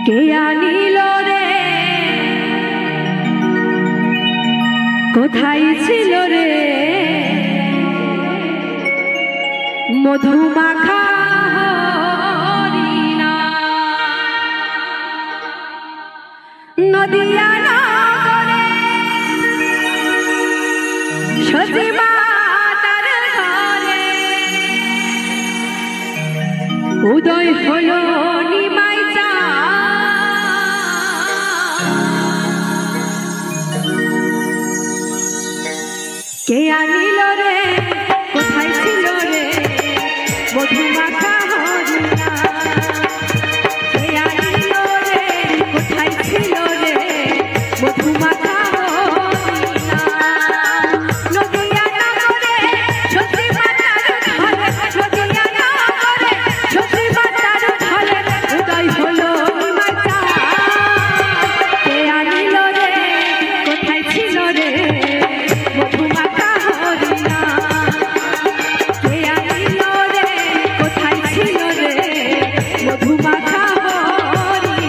কে আনিল রে কোথায় ছিল রে মধুমাখা হরিণা নদিয়া নগরে সজীবা তার ঘরে উদয় হলো নিমাই চা কে আনিল রে কোথায় ছিল রে মধুমাখা হরিণা কে আনিল রে কোথায় ছিল রে মধুমাখা হরিণা নদিয়া নগরে সজীবা তার ঘরে নদিয়া নগরে সজীবা তার ঘরে উদয় হলো নিমাই চা কে আনিল রে কোথায় ছিল রে মধুমাখা হরিণা কে আনিল রে কোথায় ছিল রে মধুমাখা হরিণা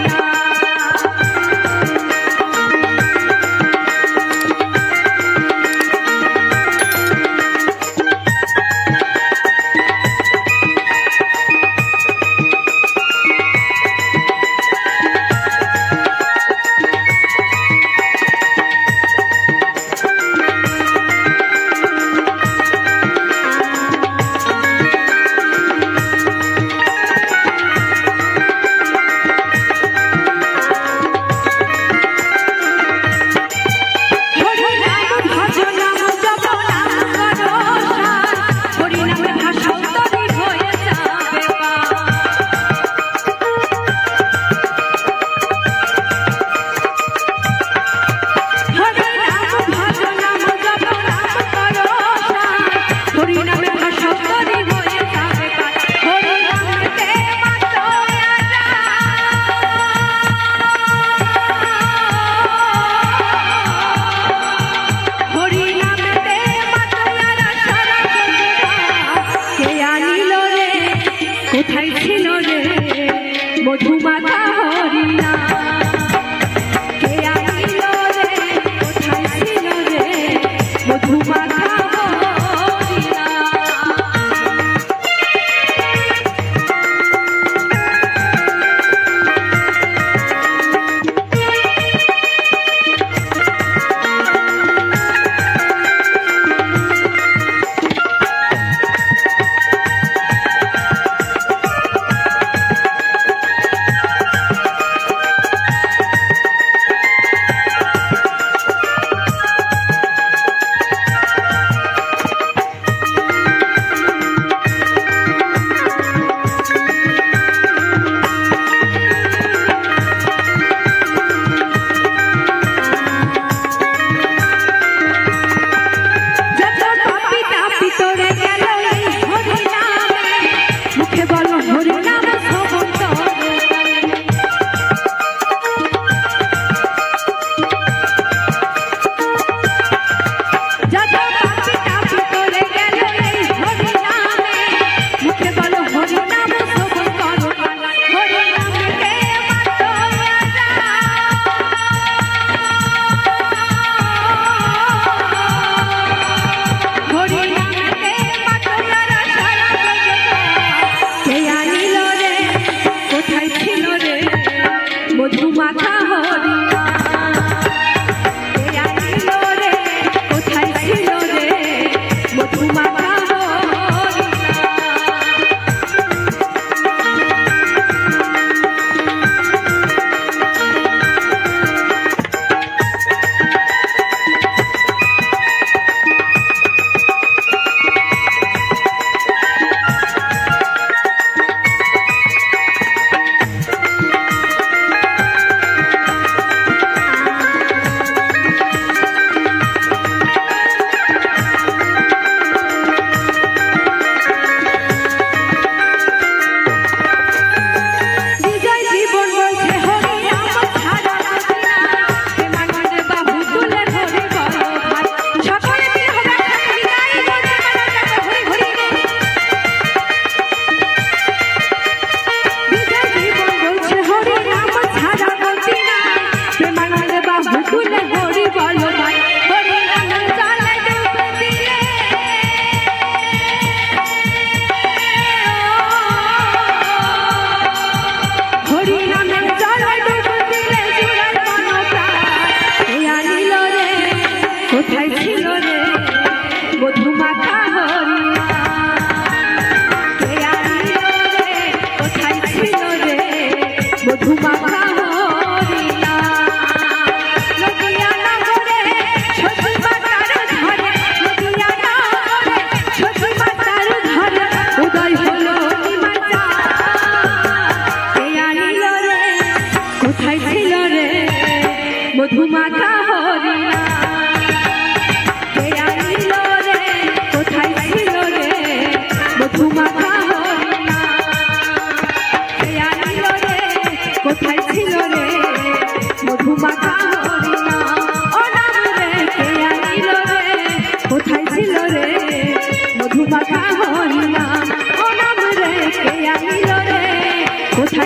কোথায় ছিল রে মধুমাখা হরিণা কে আনিল রে কোথায় ছিল রে মধুমাখা হরিণা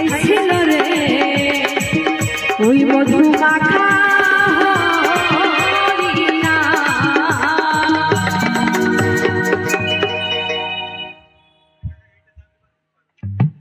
কোথায়